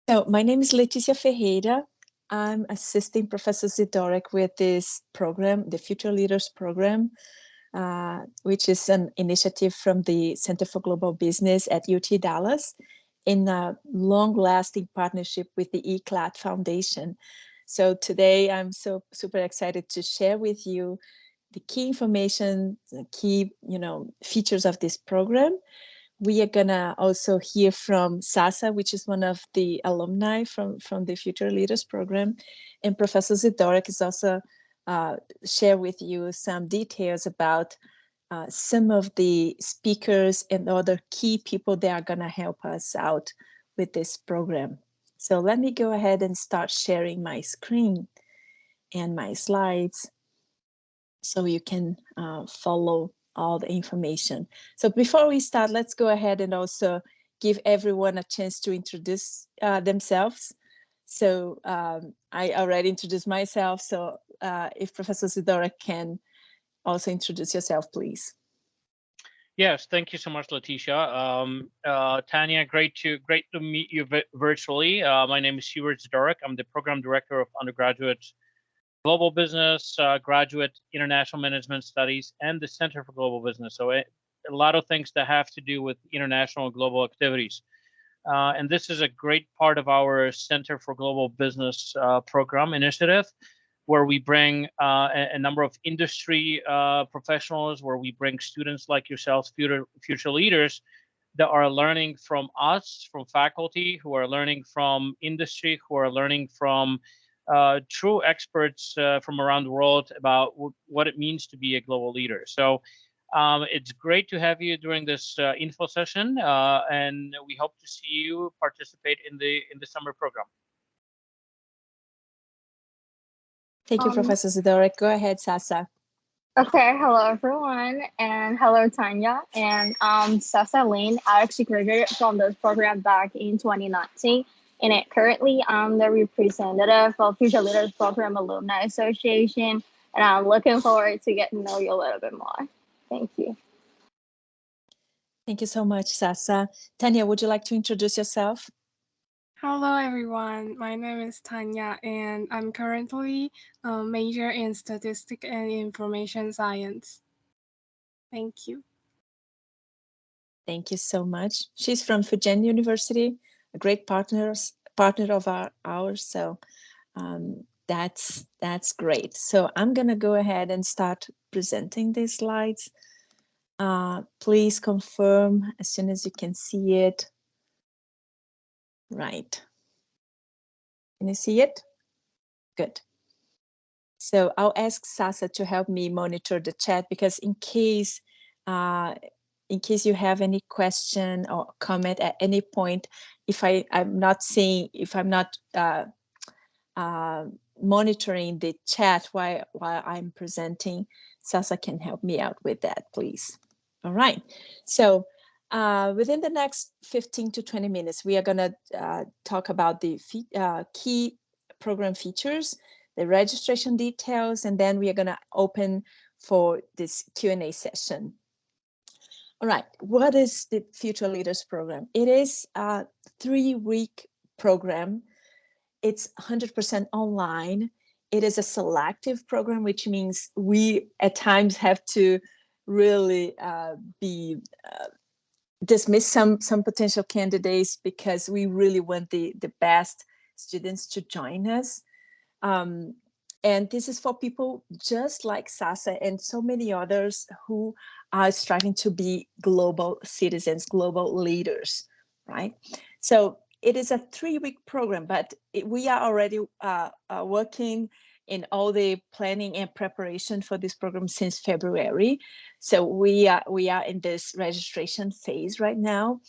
So my name is Leticia Ferreira. I'm assisting Professor Zadorek with this program, the Future Leaders Program, which is an initiative from the Center for Global Business at UT Dallas in a long-lasting partnership with the ECLAT Foundation. So today I'm so super excited to share with you the key information, the key features of this program. We are gonna also hear from Sasa, which is one of the alumni from the Future Leaders Program, and Professor Zadorek is also share with you some details about some of the speakers and other key people that are gonna help us out with this program. So let me go ahead and start sharing my screen and my slides so you can follow all the information. So before we start, let's go ahead and also give everyone a chance to introduce themselves. So I already introduced myself. So if Professor Zadorek can also introduce yourself, please. Yes, thank you so much, Leticia. Tanya, great to meet you virtually. My name is Stewart Zadorek. I'm the program director of undergraduate global business, graduate international management studies, and the Center for Global Business. So a lot of things that have to do with international and global activities. And this is a great part of our Center for Global Business program initiative, where we bring a number of industry professionals, where we bring students like yourselves, future leaders, that are learning from us, from faculty, who are learning from industry, who are learning from true experts from around the world about what it means to be a global leader. So it's great to have you during this info session, and we hope to see you participate in the summer program. Thank you, Professor Zadorek. Go ahead, Sasa. Okay, hello everyone, and hello Tanya, and Sasa Lane. I actually graduated from this program back in 2019, and currently I'm the representative of Future Leaders Program Alumni Association, and I'm looking forward to getting to know you a little bit more. Thank you. Thank you so much, Sasa. Tanya, would you like to introduce yourself? Hello everyone, my name is Tanya and I'm currently a major in Statistics and Information Science. Thank you. Thank you so much. She's from Fujian University, a great partner of ours. So that's great. So I'm gonna go ahead and start presenting these slides. Please confirm as soon as you can see it. Right. Can you see it? Good. So I'll ask Sasa to help me monitor the chat, because in case you have any question or comment at any point, if I'm not monitoring the chat while I'm presenting, Sasa can help me out with that, please. All right. So within the next 15 to 20 minutes, we are going to talk about the key program features, the registration details, and then we are going to open for this Q&A session. All right, what is the Future Leaders Program? It is a 3-week program. It's 100% online. It is a selective program, which means we at times have to really dismiss some potential candidates, because we really want the best students to join us. And this is for people just like Sasa and so many others who are striving to be global citizens, global leaders, right? So it is a 3-week program, but we are already working in all the planning and preparation for this program since February. So we are in this registration phase right now.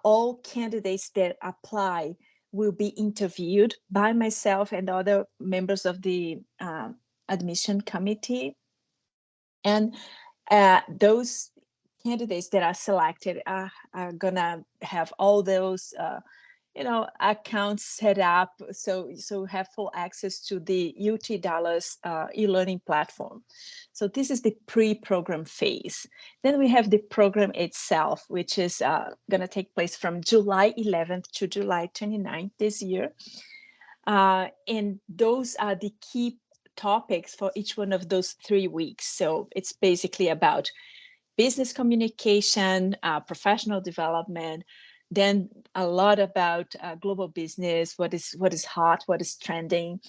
All candidates that apply will be interviewed by myself and other members of the admission committee. And those candidates that are selected are gonna have all those accounts set up, so have full access to the UT Dallas e-learning platform. So this is the pre-program phase. Then we have the program itself, which is going to take place from July 11th to July 29th this year. And those are the key topics for each one of those 3 weeks. So it's basically about business communication, professional development, then a lot about global business, what is hot, what is trending.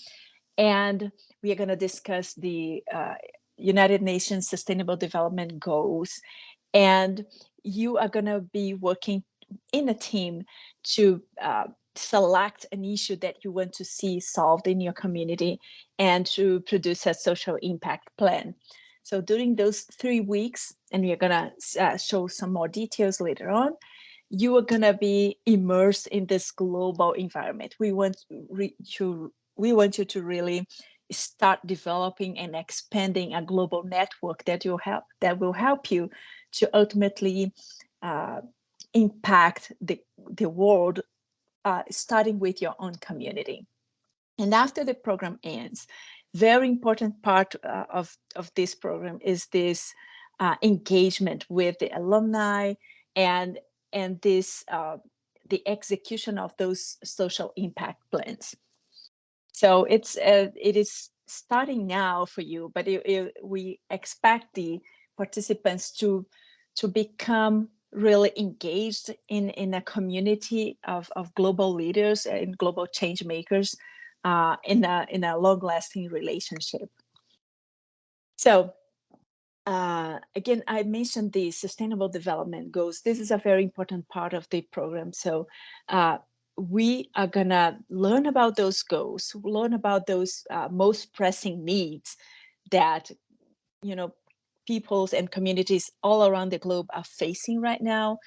And we are going to discuss the United Nations Sustainable Development Goals. And you are going to be working in a team to select an issue that you want to see solved in your community and to produce a social impact plan. So during those 3 weeks, and we're going to show some more details later on, you are going to be immersed in this global environment. We want you to really start developing and expanding a global network that will help you to ultimately impact the world, starting with your own community. And after the program ends, very important part of this program is this engagement with the alumni and this the execution of those social impact plans. So it is starting now for you, but we expect the participants to become really engaged in a community of global leaders and global change makers in a long-lasting relationship. So again, I mentioned the Sustainable Development Goals. This is a very important part of the program. So we are gonna learn about those goals, learn about those most pressing needs that peoples and communities all around the globe are facing right now.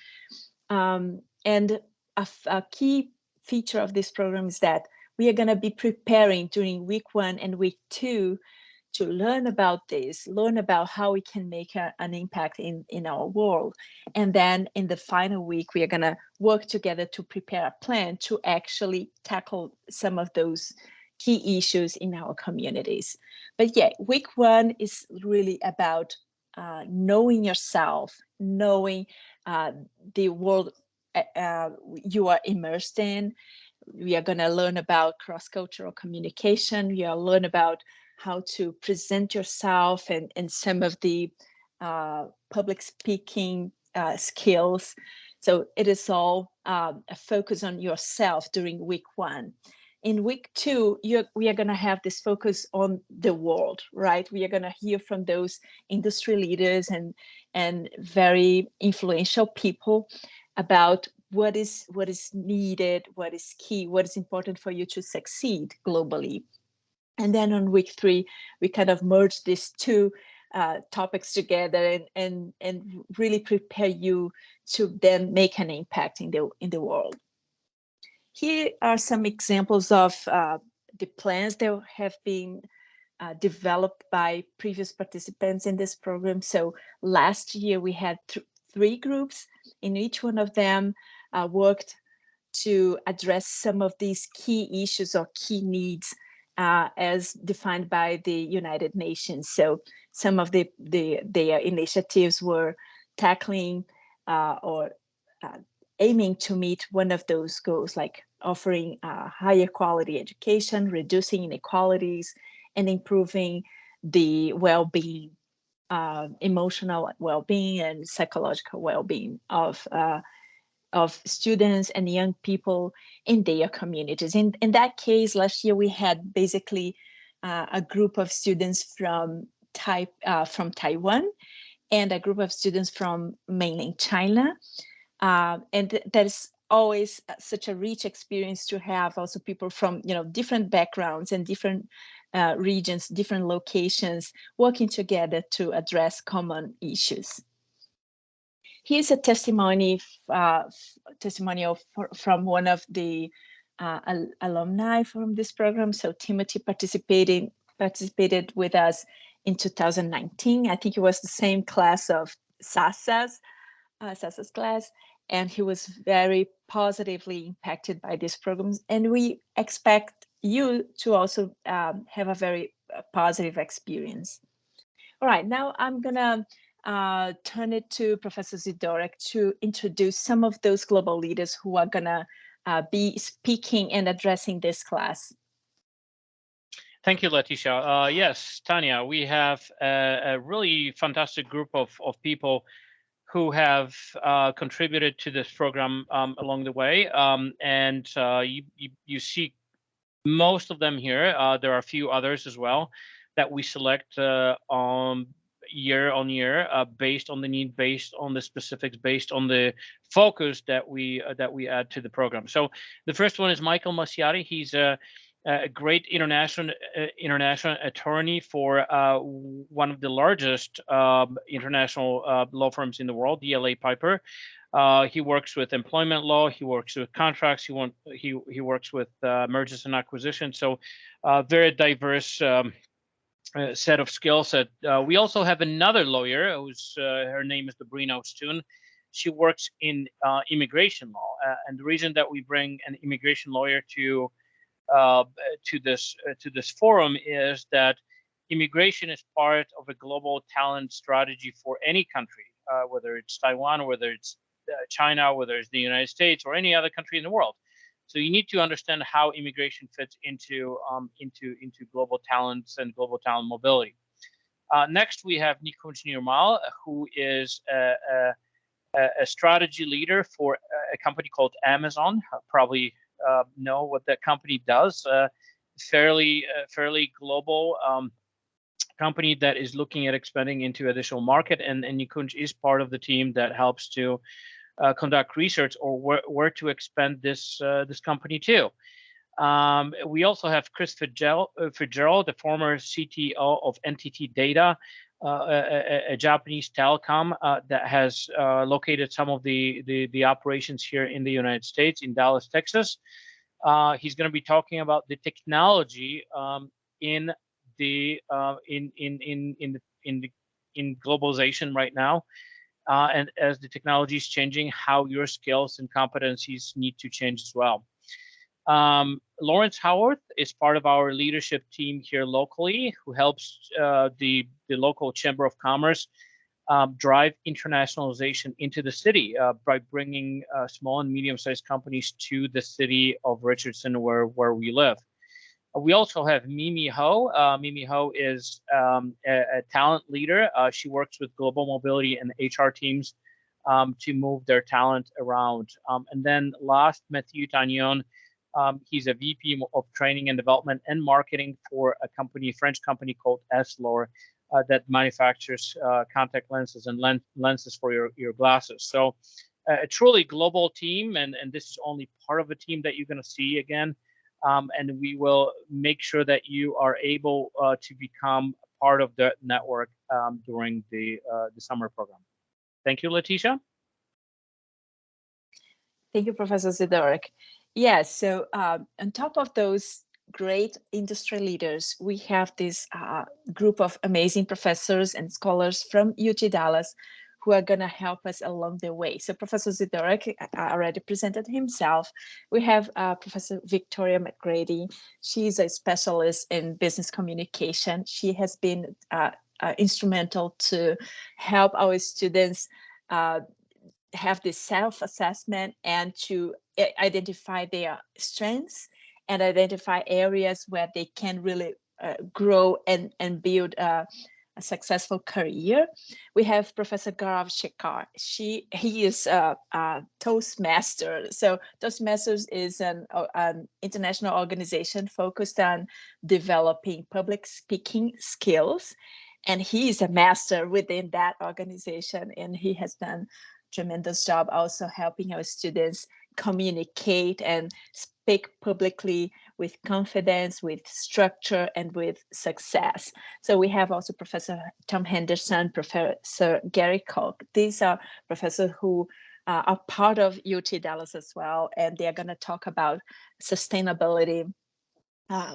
And a key feature of this program is that we are going to be preparing during week 1 and week 2 to learn about this, learn about how we can make an impact in our world. And then in the final week, we are going to work together to prepare a plan to actually tackle some of those key issues in our communities. But yeah, week 1 is really about knowing yourself, knowing the world you are immersed in. We are going to learn about cross-cultural communication. We are learn about how to present yourself and some of the public speaking skills. So it is all a focus on yourself during week 1. In week 2, we are going to have this focus on the world, right? We are going to hear from those industry leaders and very influential people about what is needed, what is key, what is important for you to succeed globally. And then on week 3, we kind of merge these two topics together and really prepare you to then make an impact in the world. Here are some examples of the plans that have been developed by previous participants in this program. So last year we had 3 groups, and each one of them worked to address some of these key issues or key needs as defined by the United Nations. So some of their initiatives were tackling or aiming to meet one of those goals, like offering higher quality education, reducing inequalities, and improving the well-being, emotional well-being and psychological well-being of students and young people in their communities. In that case, last year we had basically a group of students from Taiwan and a group of students from mainland China. And that is always such a rich experience to have also people from different backgrounds and different regions, different locations, working together to address common issues. Here's a testimonial from one of the alumni from this program. So Timothy participated with us in 2019. I think it was the same class of Sasa's class. and he was very positively impacted by these programs. And we expect you to also have a very positive experience. All right, now I'm gonna turn it to Professor Zadorek to introduce some of those global leaders who are gonna be speaking and addressing this class. Thank you, Leticia. Yes, Tanya, we have a really fantastic group of people who have contributed to this program along the way. And you see most of them here. There are a few others as well that we select year on year based on the need, based on the specifics, based on the focus that we add to the program. So the first one is Michael Masiari. He's a great international attorney for one of the largest international law firms in the world, DLA Piper. He works with employment law. He works with contracts. He works with mergers and acquisitions. So very diverse set of skill set. We also have another lawyer who's her name is Sabrina Ostun. She works in immigration law, and the reason that we bring an immigration lawyer to this forum is that immigration is part of a global talent strategy for any country, whether it's Taiwan, or whether it's China, whether it's the United States, or any other country in the world. So you need to understand how immigration fits into global talents and global talent mobility. Next, we have Nikunj Nirmal, who is a strategy leader for a company called Amazon. Probably know what that company does. Fairly global company that is looking at expanding into additional market, and Nikunj is part of the team that helps to conduct research or where to expand this company to. We also have Chris Fitzgerald, the former CTO of NTT Data, a Japanese telecom that has located some of the operations here in the United States, in Dallas, Texas. He's going to be talking about the technology in globalization right now, and as the technology is changing, how your skills and competencies need to change as well. Lawrence Howarth is part of our leadership team here locally, who helps the local Chamber of Commerce drive internationalization into the city by bringing small and medium-sized companies to the city of Richardson, where we live. We also have Mimi Ho. Mimi Ho is a talent leader. She works with global mobility and HR teams to move their talent around. And then last, Matthew Tagnon. He's a VP of training and development and marketing for a French company called Essilor that manufactures contact lenses and lenses for your glasses. So a truly global team, and this is only part of a team that you're going to see again. And we will make sure that you are able to become part of the network during the summer program. Thank you, Leticia. Thank you, Professor Zadorek. Yes, so on top of those great industry leaders, we have this group of amazing professors and scholars from UT Dallas who are going to help us along the way. So Professor Zadorek already presented himself. We have Professor Victoria McGrady. She's a specialist in business communication. She has been instrumental to help our students have this self-assessment and to identify their strengths and identify areas where they can really grow and build a successful career. We have Professor Garv Shekar. He is a Toastmaster. So Toastmasters is an international organization focused on developing public speaking skills. And he is a master within that organization. And he has done tremendous job also helping our students communicate and speak publicly with confidence, with structure, and with success. So we have also Professor Tom Henderson, Professor Gary Koch. These are professors who are part of UT Dallas as well, and they're going to talk about sustainability,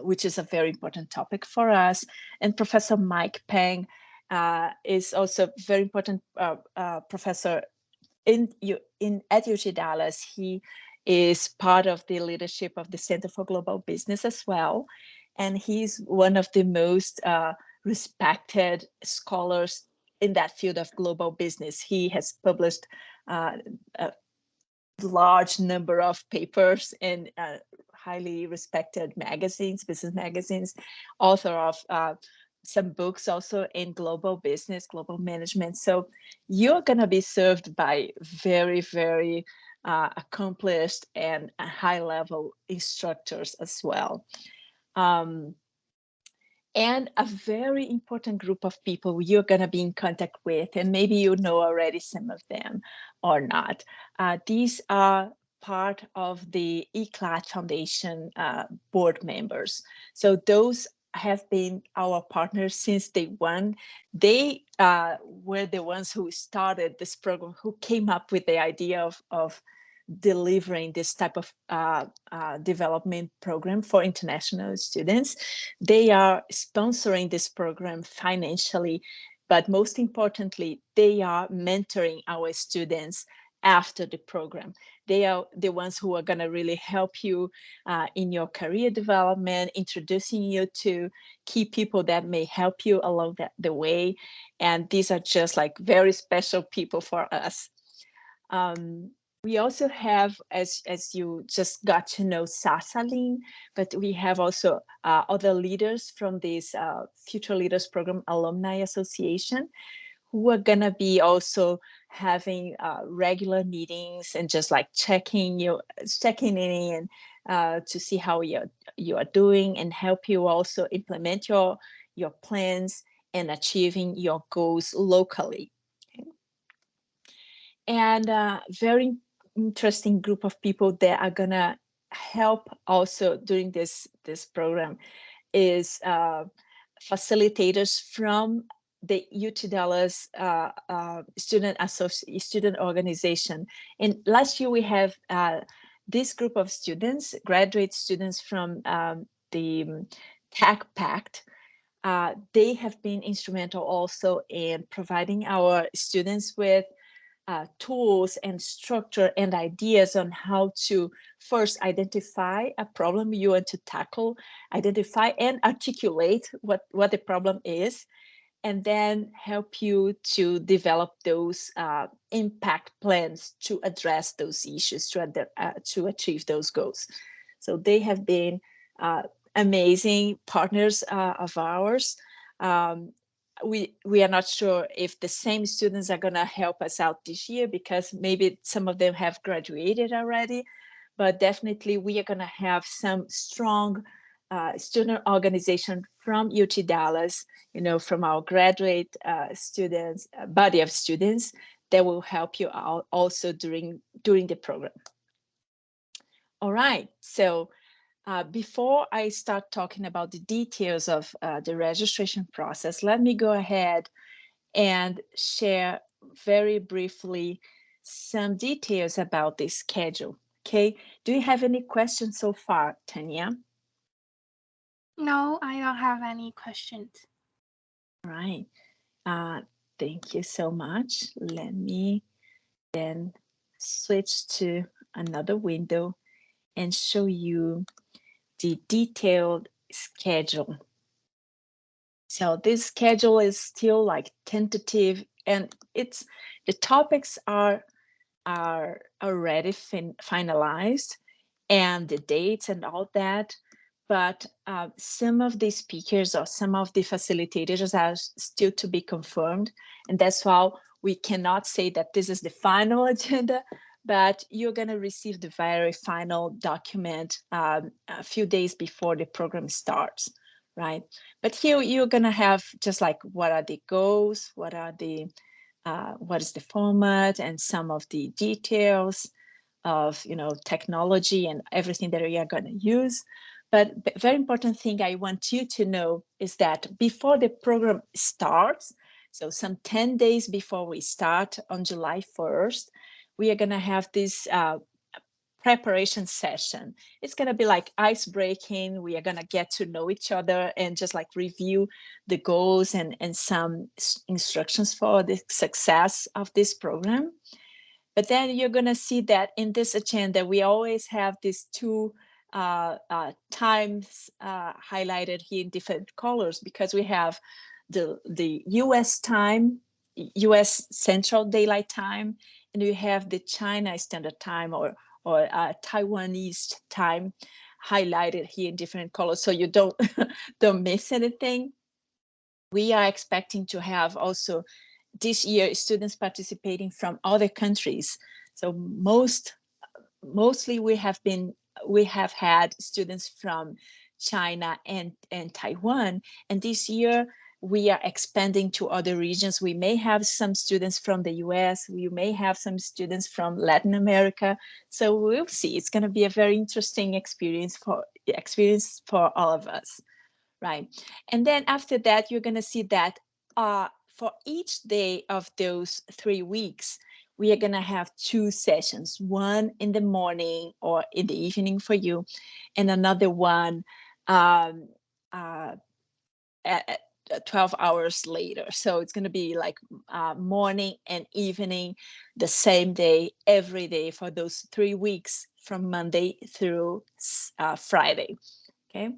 which is a very important topic for us. And Professor Mike Peng is also very important professor at UT Dallas, he is part of the leadership of the Center for Global Business as well. And he's one of the most respected scholars in that field of global business. He has published a large number of papers in highly respected magazines, business magazines, author of some books also in global business, global management. So you're going to be served by very, very accomplished and high-level instructors as well. And a very important group of people you're going to be in contact with, and maybe you know already some of them or not. These are part of the ECLAT Foundation board members. So those have been our partners since day one. They were the ones who started this program, who came up with the idea of delivering this type of development program for international students. They are sponsoring this program financially, but most importantly, they are mentoring our students after the program. They are the ones who are going to really help you in your career development, introducing you to key people that may help you along the way. And these are just like very special people for us. We also have, as you just got to know, Sasalin, but we have also other leaders from this Future Leaders Program Alumni Association, who are going to be also having regular meetings and just like checking in to see how you are doing and help you also implement your plans and achieving your goals locally. Okay. And very interesting group of people that are going to help also during this program is facilitators from the UT Dallas student organization. And last year we have this group of students, graduate students from the Tech Pact. They have been instrumental also in providing our students with tools and structure and ideas on how to first identify a problem you want to tackle, identify and articulate what the problem is, and then help you to develop those impact plans to address those issues, to achieve those goals. So they have been amazing partners of ours. We are not sure if the same students are going to help us out this year, because maybe some of them have graduated already, but definitely we are going to have some strong student organization from UT Dallas, from our graduate students, body of students that will help you out also during the program. All right, so before I start talking about the details of the registration process, let me go ahead and share very briefly some details about the schedule. Okay, do you have any questions so far, Tanya? No, I don't have any questions. All right, thank you so much. Let me then switch to another window and show you the detailed schedule. So this schedule is still like tentative, and the topics are already finalized, and the dates and all that. But some of the speakers or some of the facilitators are still to be confirmed, and that's why we cannot say that this is the final agenda. But you're going to receive the very final document a few days before the program starts, right? But here you're going to have just like what are the goals, what is the format, and some of the details of technology and everything that we are going to use. But very important thing I want you to know is that before the program starts, so some 10 days before we start on July 1st, we are going to have this preparation session. It's going to be like ice breaking. We are going to get to know each other and just like review the goals and some instructions for the success of this program. But then you're going to see that in this agenda, we always have these two times highlighted here in different colors, because we have the US time, US Central Daylight Time, and we have the China Standard Time or Taiwanese time highlighted here in different colors, so you don't don't miss anything. We are expecting to have also this year students participating from other countries. So mostly we have had students from China and Taiwan, and this year we are expanding to other regions. We may have some students from the US, we may have some students from Latin America. So we'll see. It's going to be a very interesting experience for all of us, right? And then after that, you're going to see that for each day of those 3 weeks, we are going to have 2 sessions, one in the morning or in the evening for you, and another one at 12 hours later. So it's going to be like morning and evening, the same day, every day for those 3 weeks from Monday through Friday. Okay,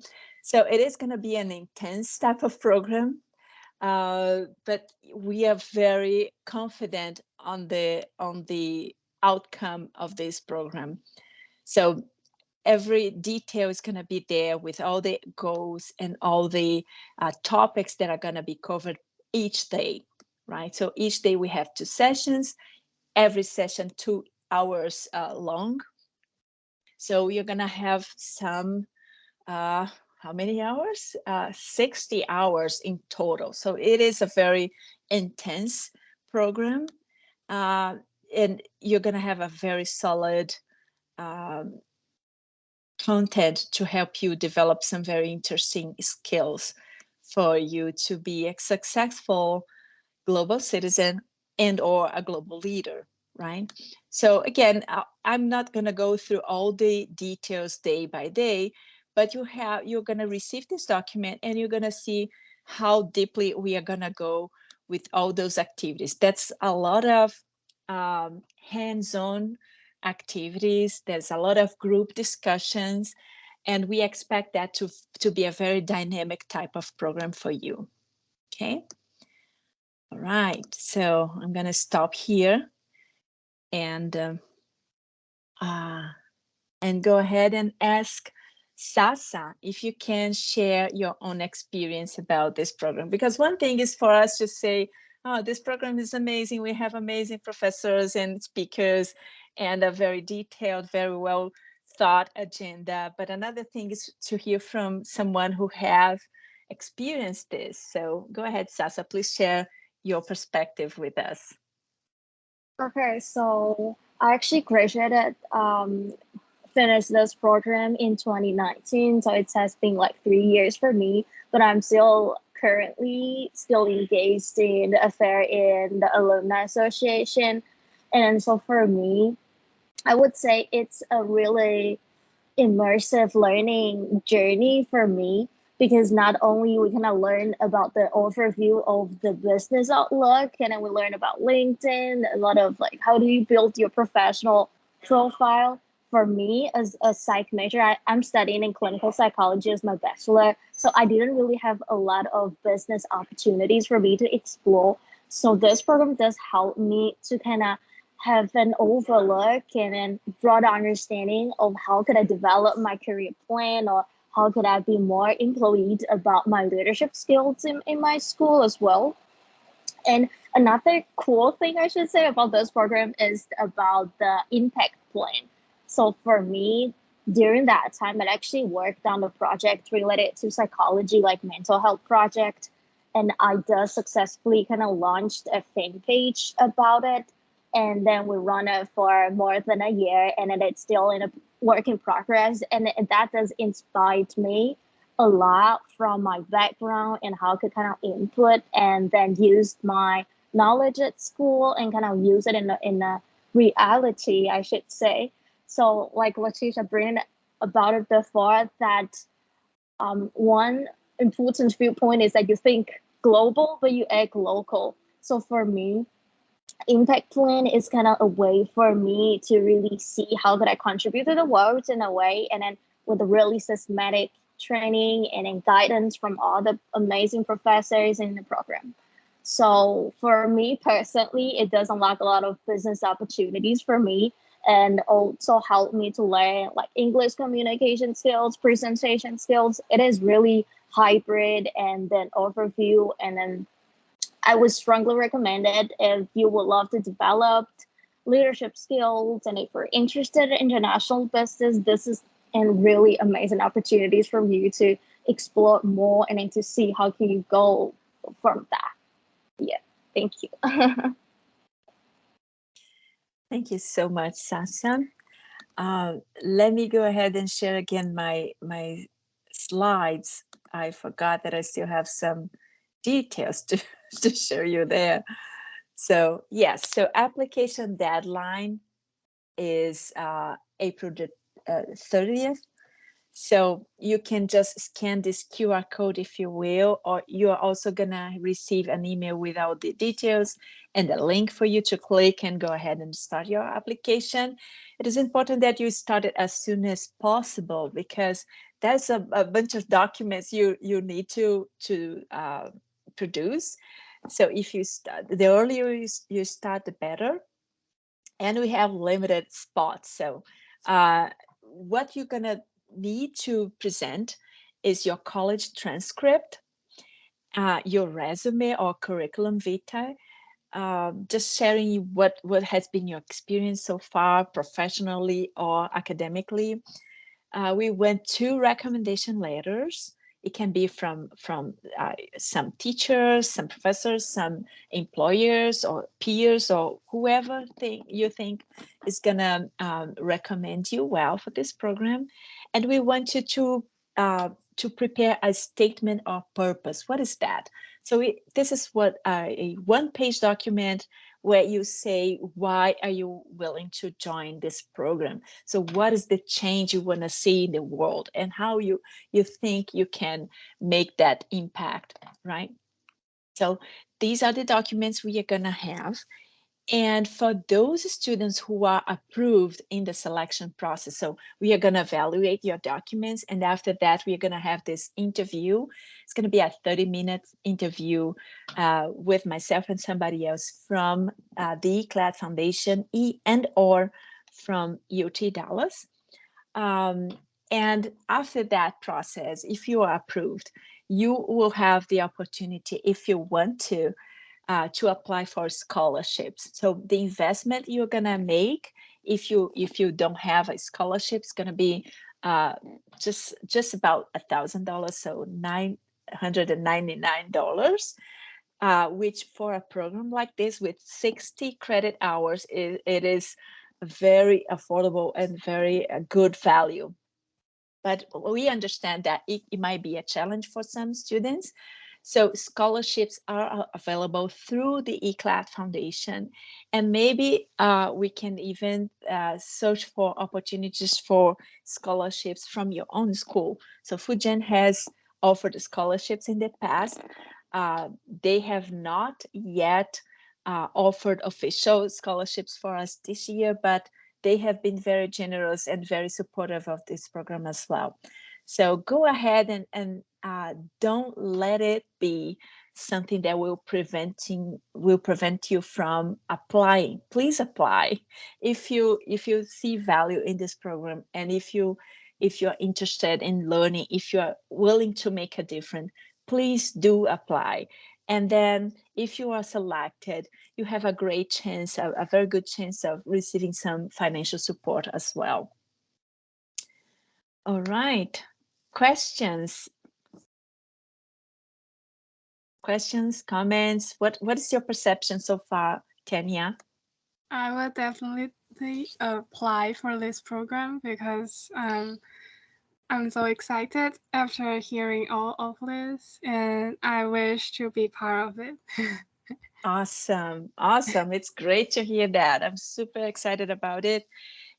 so it is going to be an intense type of program, but we are very confident on the outcome of this program. So every detail is going to be there with all the goals and all the topics that are going to be covered each day, right? So each day we have 2 sessions, every session 2 hours long. So you're going to have some how many hours? 60 hours in total. So it is a very intense program, and you're going to have a very solid content to help you develop some very interesting skills for you to be a successful global citizen and or a global leader, right? So again, I'm not going to go through all the details day by day, but you're going to receive this document and you're going to see how deeply we are going to go with all those activities. That's a lot of hands-on activities. There's a lot of group discussions, and we expect that to be a very dynamic type of program for you. Okay. All right, so I'm going to stop here and go ahead and ask Sasa if you can share your own experience about this program. Because one thing is for us to say, oh, this program is amazing. We have amazing professors and speakers and a very detailed, very well thought agenda. But another thing is to hear from someone who have experienced this. So go ahead, Sasa, please share your perspective with us. Okay, so I actually graduated, finished this program in 2019. So it has been like 3 years for me, but I'm currently still engaged in the affair in the Alumni Association. And so for me, I would say it's a really immersive learning journey for me, because not only we kind of learn about the overview of the business outlook, and then we learn about LinkedIn, a lot of like how do you build your professional profile. For me, as a psych major, I'm studying in clinical psychology as my bachelor, so I didn't really have a lot of business opportunities for me to explore. So this program does help me to kind of have an overlook and a broader understanding of how could I develop my career plan, or how could I be more employed about my leadership skills in my school as well. And another cool thing I should say about this program is about the impact plan. So for me, during that time, I actually worked on a project related to psychology, like mental health project. And I just successfully kind of launched a fan page about it. And then we run it for more than a year, and then it's still in a work in progress. And that has inspired me a lot from my background and how I could kind of input and then use my knowledge at school and kind of use it in a reality, I should say. So like Letitia bringing about it before, that one important viewpoint is that you think global, but you act local. So for me, Impact Plan is kind of a way for me to really see how could I contribute to the world in a way, and then with a really systematic training and then guidance from all the amazing professors in the program. So for me personally, it does unlock a lot of business opportunities for me, and also help me to learn like English communication skills, presentation skills. It is really hybrid and then overview, and then I would strongly recommend it if you would love to develop leadership skills and if you're interested in international business. This is a really amazing opportunities for you to explore more and then to see how can you go from that. Yeah, thank you. Thank you so much, Sasha. Let me go ahead and share again my slides. I forgot that I still have some details to show you there. So yes, so application deadline is April the 30th. So you can just scan this QR code if you will, or you're also gonna receive an email with all the details and the link for you to click and go ahead and start your application. It is important that you start it as soon as possible because there's a bunch of documents you need to produce. So if you start, the earlier you start, the better. And we have limited spots. So what you're gonna need to present is your college transcript, your resume or curriculum vitae, just sharing what has been your experience so far, professionally or academically. We went 2 recommendation letters. It can be from some teachers, some professors, some employers or peers or whoever you think is gonna recommend you well for this program. And we want you to prepare a statement of purpose. What is that? So this is what a one-page document where you say, why are you willing to join this program? So what is the change you want to see in the world and how you think you can make that impact, right? So these are the documents we are going to have. And for those students who are approved in the selection process, so we are going to evaluate your documents. And after that, we are going to have this interview. It's going to be a 30-minute interview with myself and somebody else from the ECLAT Foundation and or from UT Dallas. And after that process, if you are approved, you will have the opportunity, if you want to apply for scholarships. So the investment you're gonna make if you don't have a scholarship is gonna be just about $1,000, so $999. Which for a program like this with 60 credit hours, it is very affordable and very good value. But we understand that it might be a challenge for some students. So scholarships are available through the ECLAT Foundation. And maybe we can even search for opportunities for scholarships from your own school. So Fujian has offered scholarships in the past. They have not yet offered official scholarships for us this year, but they have been very generous and very supportive of this program as well. So go ahead and don't let it be something that will prevent you from applying. Please apply if you see value in this program, and if you're interested in learning, if you're willing to make a difference, please do apply. And then if you are selected, you have a great chance, a very good chance of receiving some financial support as well. All right, questions, comments? What is your perception so far, Tanya? I will definitely apply for this program because I'm so excited after hearing all of this, and I wish to be part of it. Awesome. It's great to hear that. I'm super excited about it.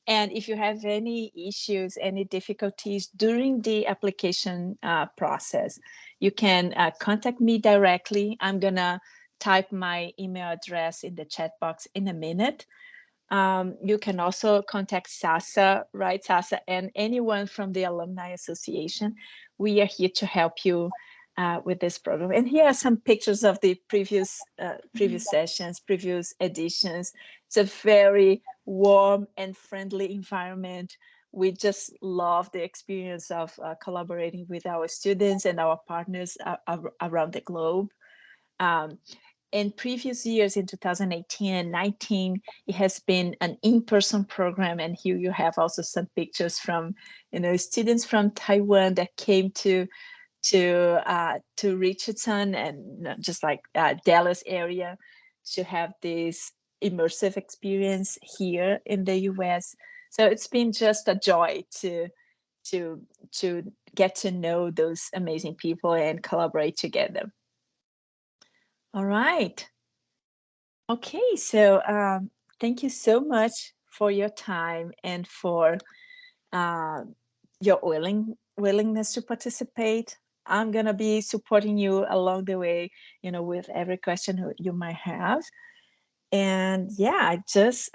And if you have any issues, any difficulties during the application process, you can contact me directly. I'm gonna type my email address in the chat box in a minute. You can also contact Sasa, right, Sasa, and anyone from the Alumni Association. We are here to help you with this program. And here are some pictures of the previous sessions, previous editions. It's a very warm and friendly environment. We just love the experience of collaborating with our students and our partners around the globe. In previous years, in 2018 and 19, it has been an in-person program. And here you have also some pictures from, students from Taiwan that came to Richardson and just like Dallas area to have this immersive experience here in the US. So it's been just a joy to get to know those amazing people and collaborate together. All right. Okay, so thank you so much for your time and for your willingness to participate. I'm gonna be supporting you along the way, with every question you might have. And yeah,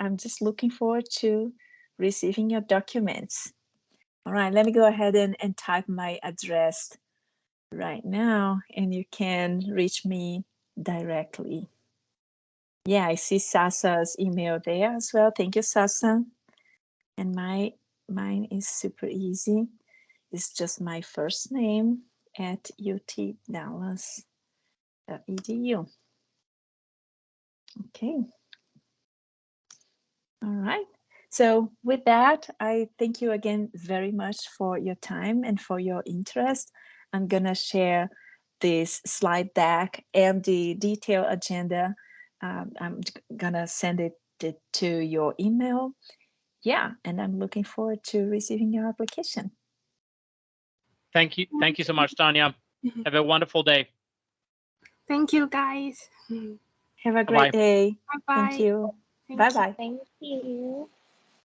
I'm just looking forward to receiving your documents. All right, let me go ahead and type my address right now, and you can reach me directly. Yeah, I see Sasa's email there as well. Thank you, Sasa. And mine is super easy. It's just my first name at utdallas.edu. Okay. All right. So with that, I thank you again very much for your time and for your interest. I'm gonna share this slide deck and the detailed agenda. I'm gonna send it to your email. Yeah, and I'm looking forward to receiving your application. Thank you so much, Tanya. Have a wonderful day. Thank you, guys. Have a great day. Bye-bye. Thank you. Bye-bye. Thank you.